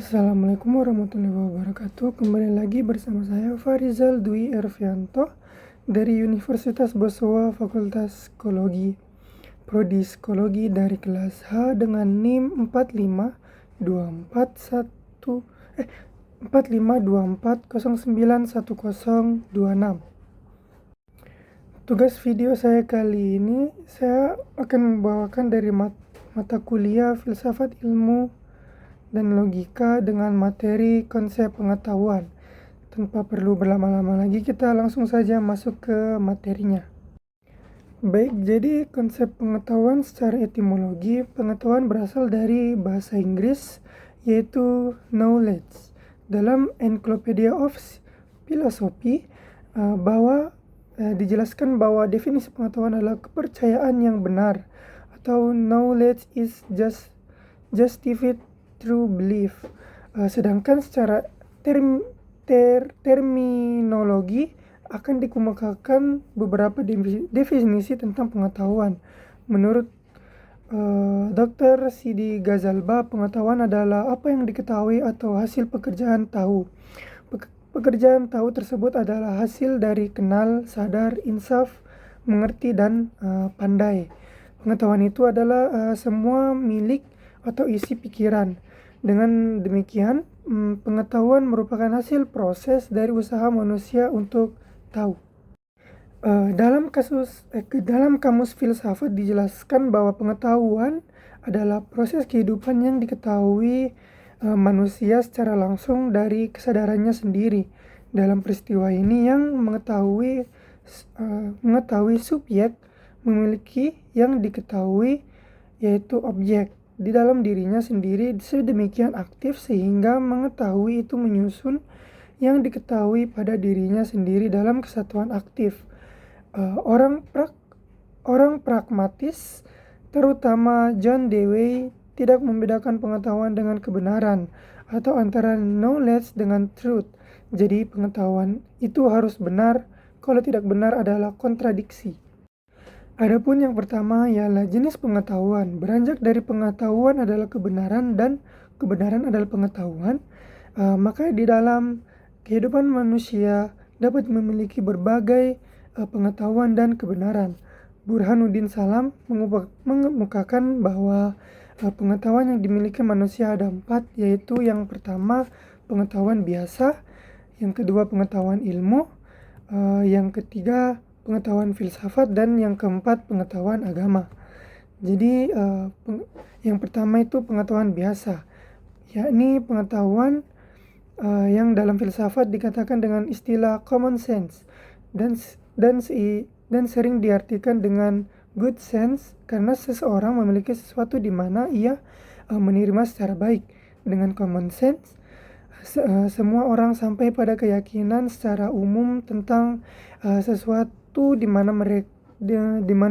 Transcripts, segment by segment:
Assalamualaikum warahmatullahi wabarakatuh. Kembali lagi bersama saya Farizal Dwi Ervianto dari Universitas Bosowa Fakultas Psikologi, Prodi Psikologi dari kelas H dengan NIM 4524091026. Tugas video saya kali ini, saya akan membawakan dari mata kuliah Filsafat Ilmu dan Logika dengan materi konsep pengetahuan. Tanpa perlu berlama-lama lagi, kita langsung saja masuk ke materinya. Baik, jadi konsep pengetahuan secara etimologi, pengetahuan berasal dari bahasa Inggris, yaitu knowledge. Dalam Encyclopedia of Philosophy, dijelaskan bahwa definisi pengetahuan adalah kepercayaan yang benar, atau knowledge is justified true belief. Sedangkan secara terminologi akan dikemukakan beberapa definisi tentang pengetahuan. Menurut Dr. Sidi Ghazalba, pengetahuan adalah apa yang diketahui atau hasil pekerjaan tahu. Pekerjaan tahu tersebut adalah hasil dari kenal, sadar, insaf, mengerti, dan pandai. Pengetahuan itu adalah semua milik atau isi pikiran. Dengan demikian, pengetahuan merupakan hasil proses dari usaha manusia untuk tahu. Dalam kamus filsafat dijelaskan bahwa pengetahuan adalah proses kehidupan yang diketahui manusia secara langsung dari kesadarannya sendiri. Dalam peristiwa ini yang mengetahui subjek memiliki yang diketahui, yaitu objek, di dalam dirinya sendiri sedemikian aktif sehingga mengetahui itu menyusun yang diketahui pada dirinya sendiri dalam kesatuan aktif. Orang pragmatis, terutama John Dewey, tidak membedakan pengetahuan dengan kebenaran atau antara knowledge dengan truth. Jadi pengetahuan itu harus benar, kalau tidak benar adalah kontradiksi. Adapun yang pertama ialah jenis pengetahuan. Beranjak dari pengetahuan adalah kebenaran dan kebenaran adalah pengetahuan, maka di dalam kehidupan manusia dapat memiliki berbagai pengetahuan dan kebenaran. Burhanuddin Salam mengemukakan bahwa pengetahuan yang dimiliki manusia ada 4, yaitu yang pertama pengetahuan biasa, yang kedua pengetahuan ilmu, yang ketiga pengetahuan filsafat, dan yang keempat pengetahuan agama. Jadi yang pertama itu pengetahuan biasa, yakni pengetahuan yang dalam filsafat dikatakan dengan istilah common sense dan sering diartikan dengan good sense, karena seseorang memiliki sesuatu di mana ia menerima secara baik. Dengan common sense, semua orang sampai pada keyakinan secara umum tentang sesuatu di mana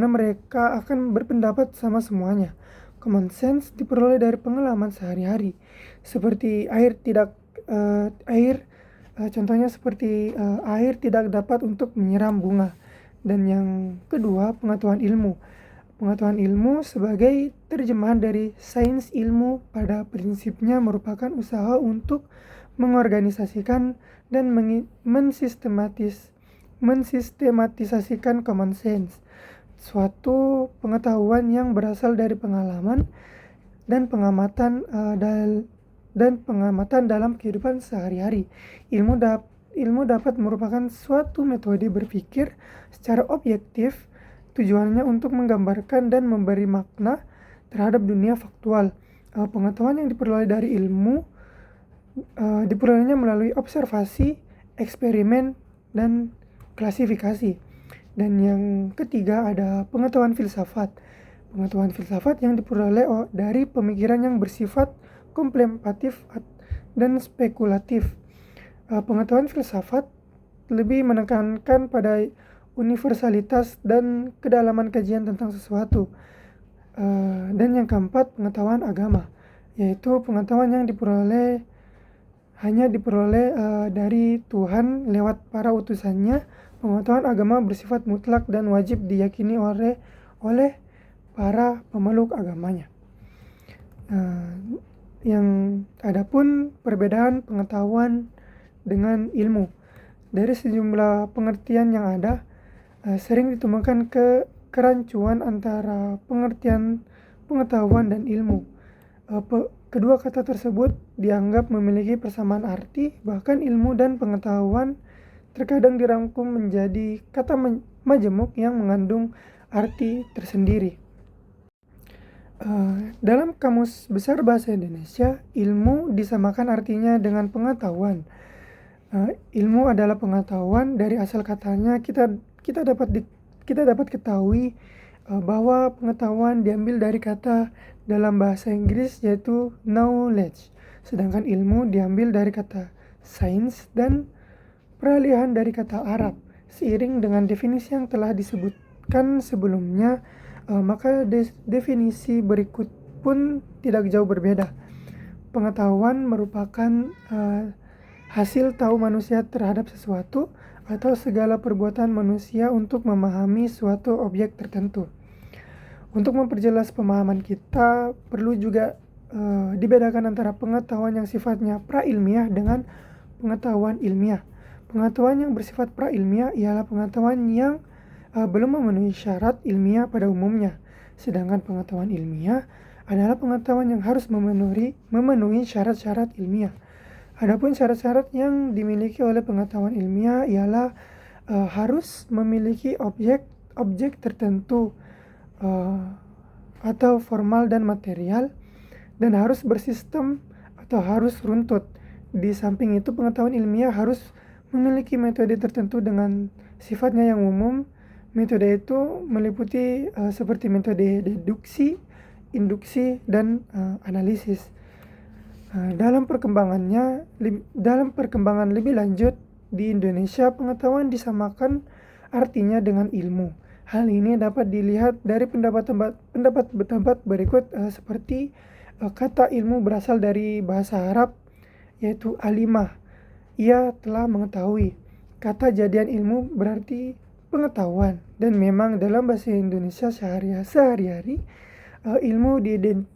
mereka akan berpendapat sama semuanya. Common sense diperoleh dari pengalaman sehari-hari, seperti contohnya seperti air tidak dapat untuk menyiram bunga. Dan yang kedua, pengetahuan ilmu. Pengetahuan ilmu sebagai terjemahan dari sains ilmu pada prinsipnya merupakan usaha untuk mengorganisasikan dan mensistematisasikan common sense, suatu pengetahuan yang berasal dari pengalaman dan pengamatan dalam kehidupan sehari-hari. Ilmu dapat merupakan suatu metode berpikir secara objektif, tujuannya untuk menggambarkan dan memberi makna terhadap dunia faktual. Pengetahuan yang diperoleh dari ilmu diperolehnya melalui observasi, eksperimen, dan klasifikasi. Dan yang ketiga ada pengetahuan filsafat. Pengetahuan filsafat yang diperoleh dari pemikiran yang bersifat kontemplatif dan spekulatif. Pengetahuan filsafat lebih menekankan pada universalitas dan kedalaman kajian tentang sesuatu. Dan yang keempat, pengetahuan agama, yaitu pengetahuan yang hanya diperoleh dari Tuhan lewat para utusannya. Pengetahuan agama bersifat mutlak dan wajib diyakini oleh para pemeluk agamanya. Yang adapun perbedaan pengetahuan dengan ilmu. Dari sejumlah pengertian yang ada, sering ditemukan kerancuan antara pengertian pengetahuan dan ilmu. Kedua kata tersebut dianggap memiliki persamaan arti, bahkan ilmu dan pengetahuan terkadang dirangkum menjadi kata majemuk yang mengandung arti tersendiri. Dalam Kamus Besar Bahasa Indonesia, ilmu disamakan artinya dengan pengetahuan. Ilmu adalah pengetahuan. Dari asal katanya kita dapat ketahui bahwa pengetahuan diambil dari kata dalam bahasa Inggris yaitu knowledge, sedangkan ilmu diambil dari kata science dan peralihan dari kata Arab. Seiring dengan definisi yang telah disebutkan sebelumnya, maka definisi berikut pun tidak jauh berbeda. Pengetahuan merupakan hasil tahu manusia terhadap sesuatu atau segala perbuatan manusia untuk memahami suatu objek tertentu. Untuk memperjelas pemahaman kita, perlu juga dibedakan antara pengetahuan yang sifatnya prailmiah dengan pengetahuan ilmiah. Pengetahuan yang bersifat prailmiah ialah pengetahuan yang belum memenuhi syarat ilmiah pada umumnya, sedangkan pengetahuan ilmiah adalah pengetahuan yang harus memenuhi syarat-syarat ilmiah. Adapun syarat-syarat yang dimiliki oleh pengetahuan ilmiah ialah harus memiliki objek tertentu atau formal dan material, dan harus bersistem atau harus runtut. Di samping itu, pengetahuan ilmiah harus memiliki metode tertentu dengan sifatnya yang umum. Metode itu meliputi seperti metode deduksi, induksi, dan analisis. Dalam perkembangan lebih lanjut di Indonesia, pengetahuan disamakan artinya dengan ilmu. Hal ini dapat dilihat dari pendapat berikut seperti kata ilmu berasal dari bahasa Arab yaitu alimah, ia telah mengetahui. Kata jadian ilmu berarti pengetahuan, dan memang dalam bahasa Indonesia sehari-hari ilmu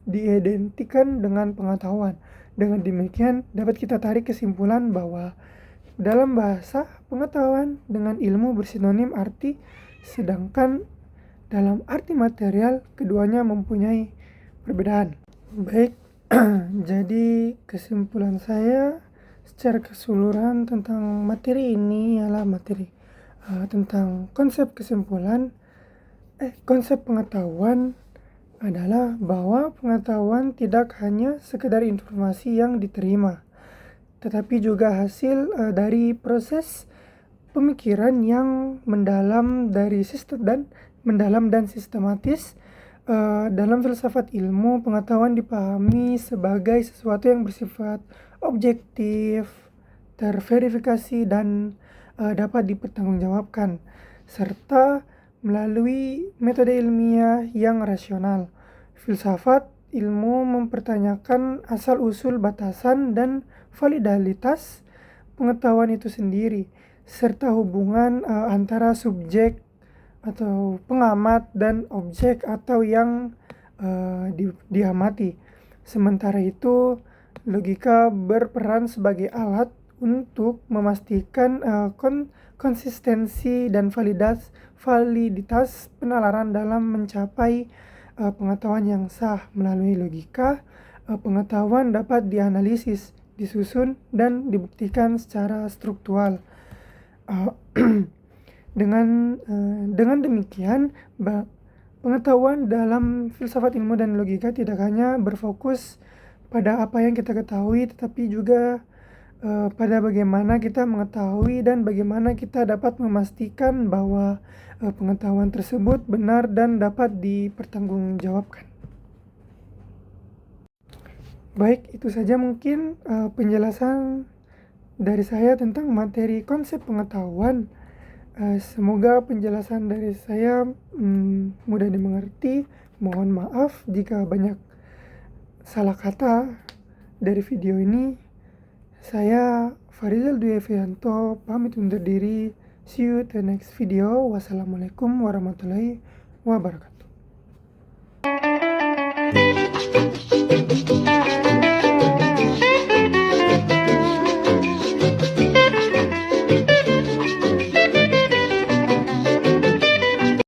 diidentikan dengan pengetahuan. Dengan demikian dapat kita tarik kesimpulan bahwa dalam bahasa pengetahuan dengan ilmu bersinonim arti, sedangkan dalam arti material keduanya mempunyai perbedaan. Baik, jadi kesimpulan saya secara keseluruhan tentang materi ini ialah tentang konsep pengetahuan adalah bahwa pengetahuan tidak hanya sekedar informasi yang diterima, tetapi juga hasil dari proses pemikiran yang mendalam dan sistematis. Dalam filsafat ilmu, pengetahuan dipahami sebagai sesuatu yang bersifat objektif, terverifikasi, dan dapat dipertanggungjawabkan, serta melalui metode ilmiah yang rasional. Filsafat ilmu mempertanyakan asal-usul, batasan, dan validalitas pengetahuan itu sendiri, serta hubungan antara subjek atau pengamat dan objek atau yang diamati. Sementara itu, logika berperan sebagai alat untuk memastikan konsistensi dan validitas penalaran dalam mencapai pengetahuan yang sah. Melalui logika, pengetahuan dapat dianalisis, disusun, dan dibuktikan secara struktural. Dengan demikian, pengetahuan dalam filsafat ilmu dan logika tidak hanya berfokus pada apa yang kita ketahui, tetapi juga pada bagaimana kita mengetahui dan bagaimana kita dapat memastikan bahwa pengetahuan tersebut benar dan dapat dipertanggungjawabkan. Baik, itu saja mungkin penjelasan dari saya tentang materi konsep pengetahuan. Semoga penjelasan dari saya mudah dimengerti. Mohon maaf jika banyak salah kata dari video ini. Saya Farizal Dwi Evianto pamit undur diri. See you the next video. Wassalamualaikum warahmatullahi wabarakatuh.